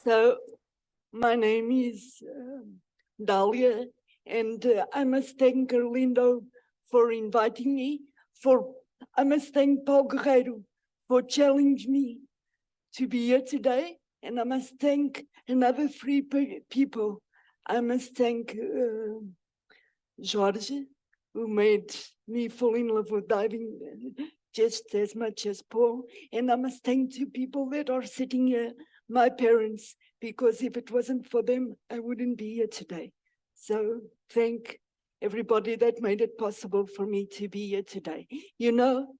So my name is Dália, and I must thank Arlindo for inviting me. I must thank Paul Guerreiro for challenging me to be here today, and I must thank another three people. I must thank Jorge, who made me fall in love with diving just as much as Paul. And I must thank two people that are sitting here, my parents, because if it wasn't for them, I wouldn't be here today. So thank everybody that made it possible for me to be here today. You know,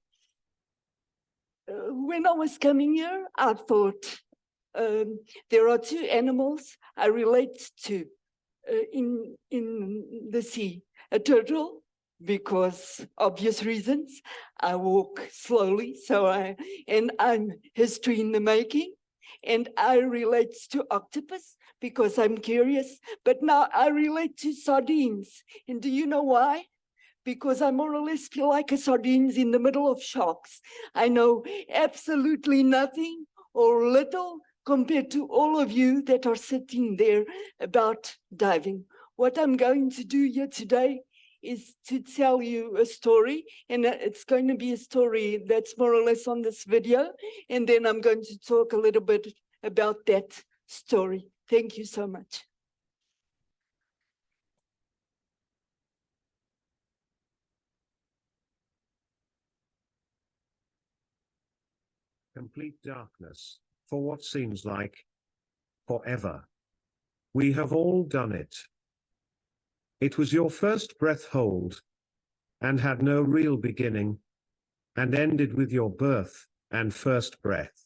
when I was coming here, I thought there are two animals I relate to in the sea. A turtle, because obvious reasons. I walk slowly, and I'm history in the making. And I relate to octopus because I'm curious, but now I relate to sardines. And do you know why? Because I more or less feel like a sardines in the middle of sharks. I know absolutely nothing or little compared to all of you that are sitting there about diving. What I'm going to do here today is to tell you a story, and it's going to be a story that's more or less on this video, and then I'm going to talk a little bit about that story. Thank you so much. Complete darkness, for what seems like forever. We have all done it. It was your first breath hold, and had no real beginning, and ended with your birth and first breath.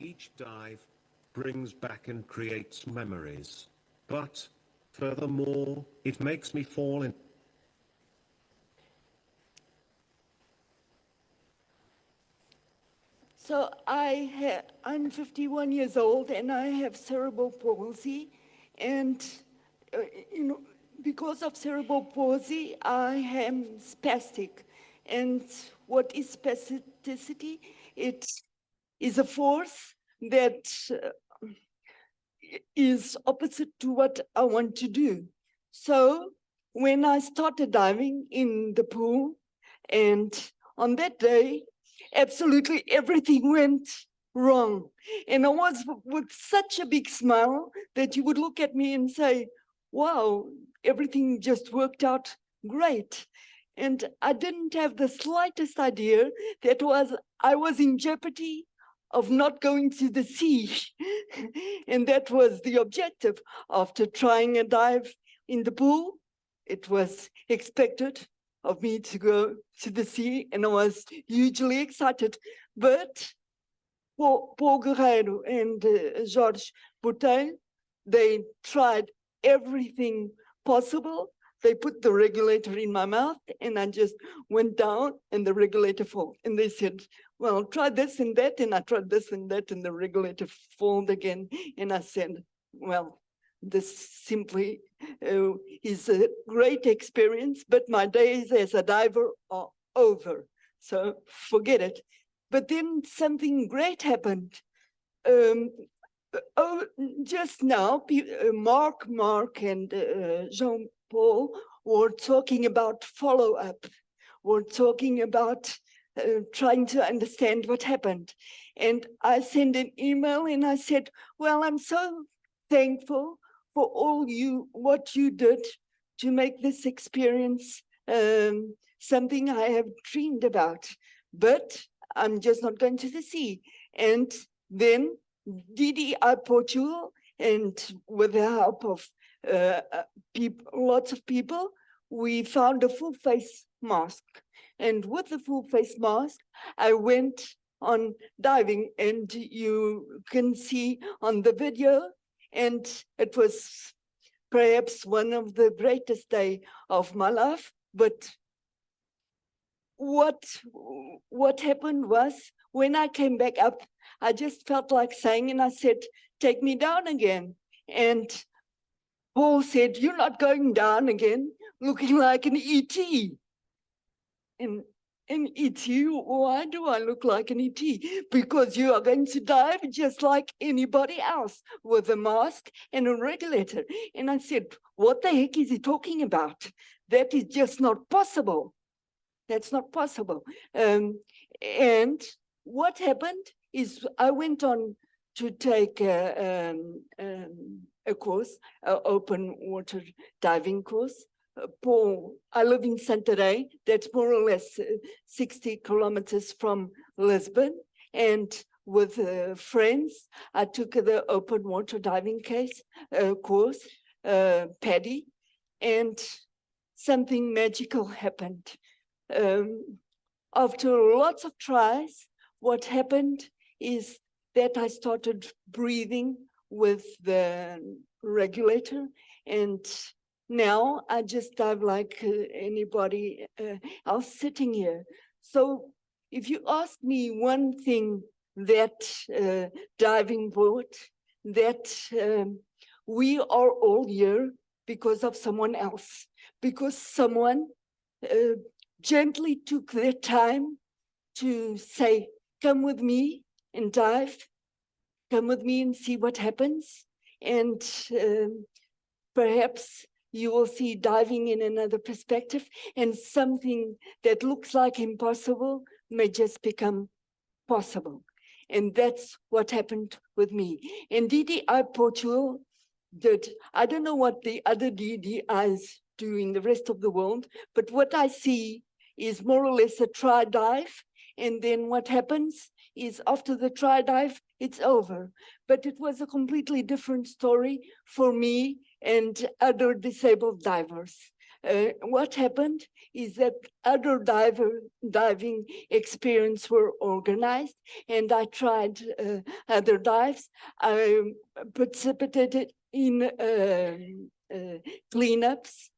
Each dive brings back and creates memories. But, furthermore, it makes me fall in. So I'm 51 years old and I have cerebral palsy, and because of cerebral palsy, I am spastic. And what is spasticity? It is a force that is opposite to what I want to do. So when I started diving in the pool, and on that day, absolutely everything went wrong. And I was with such a big smile that you would look at me and say, wow, everything just worked out great. And I didn't have the slightest idea that I was in jeopardy of not going to the sea. And that was the objective. After trying a dive in the pool, it was expected of me to go to the sea, and I was hugely excited. But Paul Guerreiro and Jorge Botelho, they tried everything possible. They put the regulator in my mouth, and I just went down, and the regulator fell. And they said, well, try this and that. And I tried this and that, and the regulator fell again. And I said, well, this simply is a great experience, but my days as a diver are over. So forget it. But then something great happened. Just now, Mark and Jean-Paul were talking about follow-up. We're talking about trying to understand what happened. And I sent an email and I said, well, I'm so thankful for what you did to make this experience something I have dreamed about. But I'm just not going to the sea. And then DDI Portugal, and with the help of lots of people, we found a full face mask. And with the full face mask, I went on diving, and you can see on the video, and it was perhaps one of the greatest days of my life. But what happened was, when I came back up, I just felt like saying, and I said, take me down again. And Paul said, you're not going down again, looking like an ET. And an ET, why do I look like an ET? Because you are going to dive just like anybody else with a mask and a regulator. And I said, what the heck is he talking about? That is just not possible. That's not possible. And what happened is I went on to take a course, an open water diving course. Paul, I live in Santarém, that's more or less 60 kilometers from Lisbon. And with friends, I took the open water diving course, PADI, and something magical happened. After lots of tries, what happened is that I started breathing with the regulator, and now I just dive like anybody else sitting here. So if you ask me one thing that diving brought, that we are all here because of someone else, because someone gently took their time to say, come with me and dive, come with me and see what happens. And perhaps you will see diving in another perspective, and something that looks like impossible may just become possible. And that's what happened with me. And DDI Portugal did, I don't know what the other DDIs do in the rest of the world, but what I see is more or less a try dive. And then what happens is after the try dive, it's over. But it was a completely different story for me and other disabled divers. What happened is that other diving experience were organized, and I tried other dives. I participated in cleanups.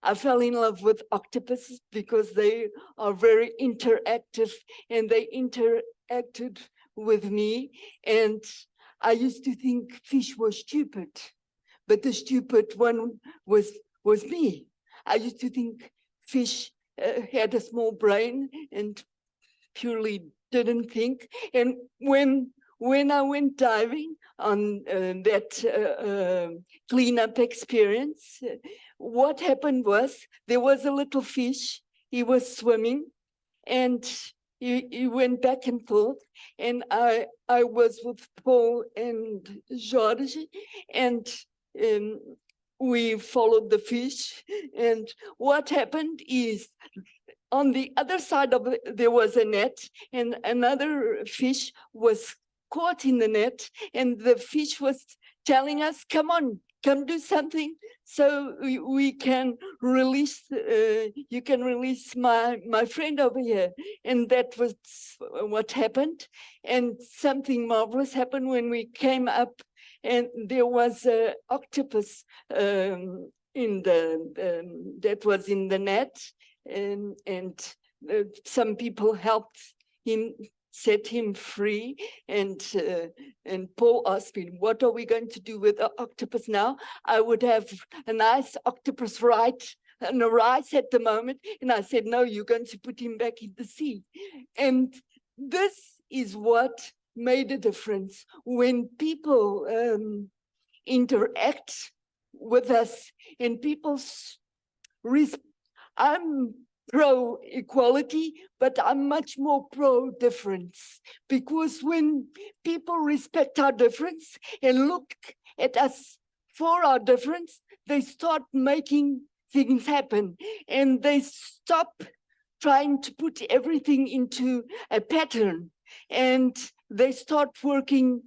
I fell in love with octopuses because they are very interactive, and they interacted with me. And I used to think fish were stupid, but the stupid one was me. I used to think fish had a small brain and purely didn't think. And when I went diving on that cleanup experience, what happened was there was a little fish. He was swimming, and he went back and forth. And I was with Paul and Jorge, and we followed the fish, and what happened is on the other side of it, there was a net, and another fish was caught in the net, and the fish was telling us, come on, come do something so we can release, you can release my friend over here. And that was what happened. And something marvelous happened when we came up, and there was an octopus that was in the net, and some people helped him, set him free, and Paul asked me, what are we going to do with the octopus now? I would have a nice octopus right and a rice at the moment, and I said, no, you're going to put him back in the sea. And this is what made a difference when people interact with us, and people's I'm pro equality, but I'm much more pro difference, because when people respect our difference and look at us for our difference, they start making things happen, and they stop trying to put everything into a pattern, and they start working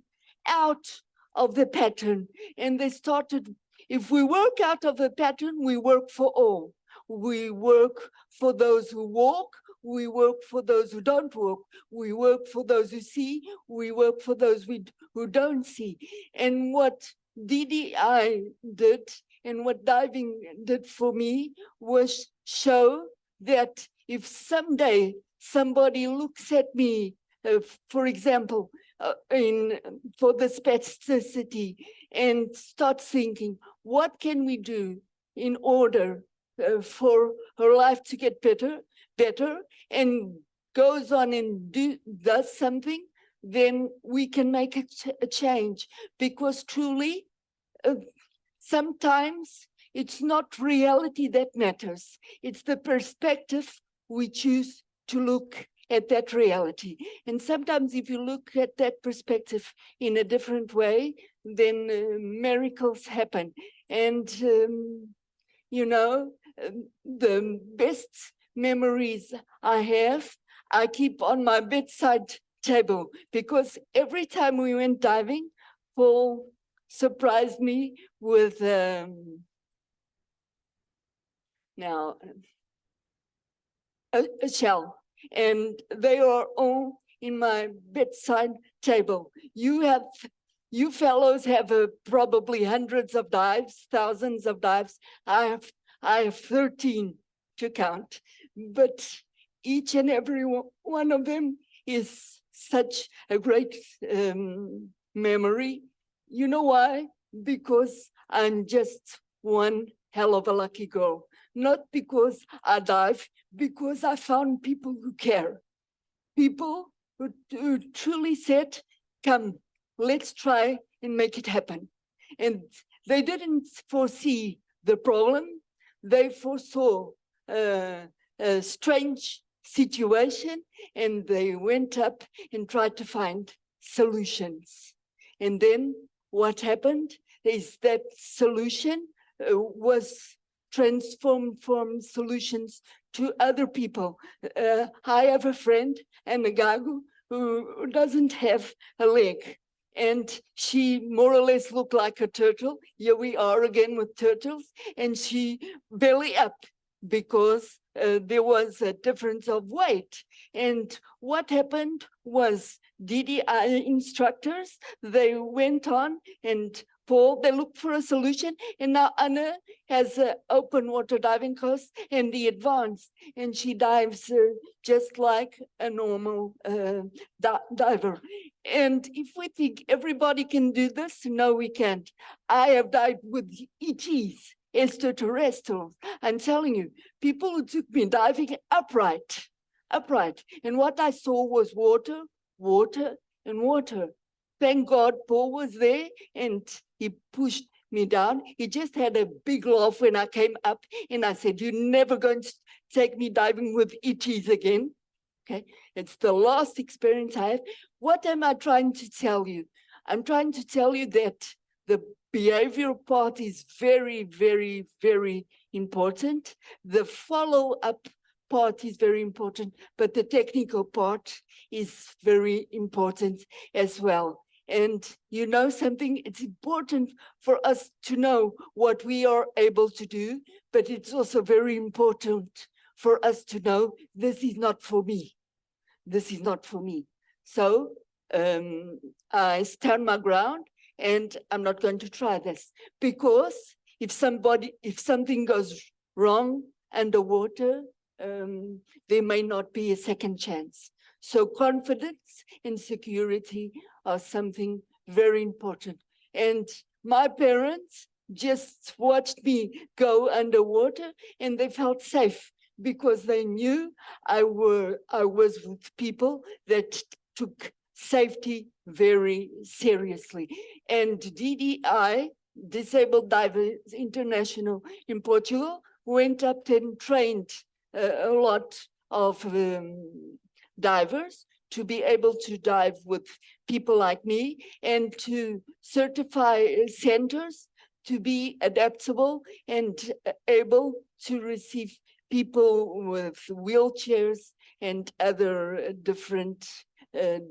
out of the pattern. And they started, if we work out of the pattern, we work for all. We work for those who walk, we work for those who don't walk, we work for those who see, we work for those who don't see. And what DDI did, and what diving did for me, was show that if someday somebody looks at me, for example, for the spasticity, and starts thinking, what can we do in order for her life to get better, and goes on and does something, then we can make a change. Because truly, sometimes it's not reality that matters. It's the perspective we choose to look at that reality. And sometimes if you look at that perspective in a different way, then miracles happen. And, you know, the best memories I have, I keep on my bedside table, because every time we went diving, Paul surprised me with now a shell, and they are all in my bedside table. You fellows have probably hundreds of dives, thousands of dives. I have 13 to count, but each and every one of them is such a great memory. You know why? Because I'm just one hell of a lucky girl. Not because I dive, because I found people who care. People who truly said, come, let's try and make it happen. And they didn't foresee the problem. They foresaw a strange situation, and they went up and tried to find solutions. And then what happened is that solution was transformed from solutions to other people. I have a friend, Anna Gago, who doesn't have a leg, and she more or less looked like a turtle. Here we are again with turtles, and she belly up because there was a difference of weight. And what happened was DDI instructors, they went on, and Paul, they looked for a solution, and now Anna has an open water diving course and the advanced, and she dives just like a normal diver. And if we think everybody can do this, no, we can't. I have dived with ETs, extraterrestrials. I'm telling you, people who took me diving upright. And what I saw was water, water, and water. Thank God Paul was there, and he pushed me down. He just had a big laugh when I came up, and I said, you're never going to take me diving with ETs again. Okay, it's the last experience I have. What am I trying to tell you? I'm trying to tell you that The behavioral part is very, very, very important. The follow-up part is very important, but the technical part is very important as well. And you know something, it's important for us to know what we are able to do, but it's also very important for us to know this is not for me. This is not for me. So I stand my ground and I'm not going to try this, because if something goes wrong underwater, there may not be a second chance. So confidence and security are something very important. And my parents just watched me go underwater and they felt safe because they knew I was with people that took safety very seriously. And DDI, Disabled Divers International in Portugal, went up and trained a lot of divers to be able to dive with people like me and to certify centers to be adaptable and able to receive people with wheelchairs and other different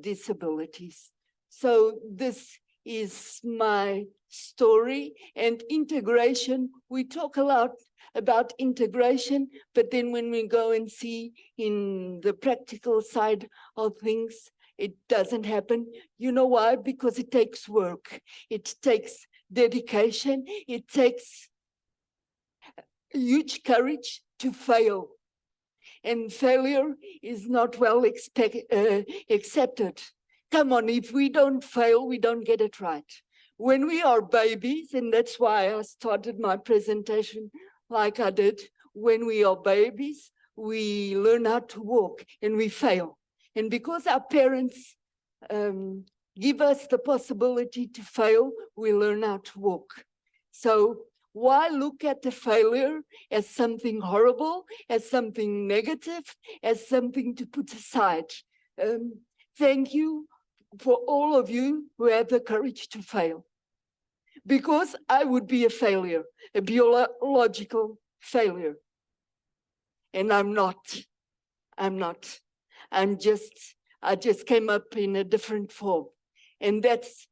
disabilities. So this is my story. And integration, we talk a lot about integration, but then when we go and see in the practical side of things, it doesn't happen. You know why? Because it takes work. It takes dedication. It takes huge courage to fail. And failure is not well accepted. Come on, if we don't fail, we don't get it right. When we are babies, and that's why I started my presentation like I did, when we are babies, we learn how to walk and we fail. And because our parents give us the possibility to fail, we learn how to walk. So why look at the failure as something horrible, as something negative, as something to put aside? Thank you for all of you who have the courage to fail. Because I would be a failure, a biological failure. And I'm not. I just came up in a different form. And that's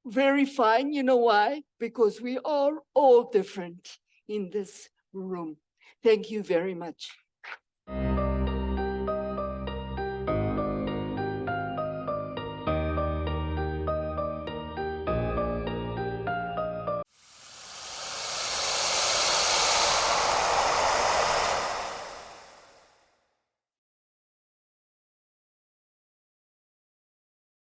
very fine. You know why? Because we are all different in this room. Thank you very much.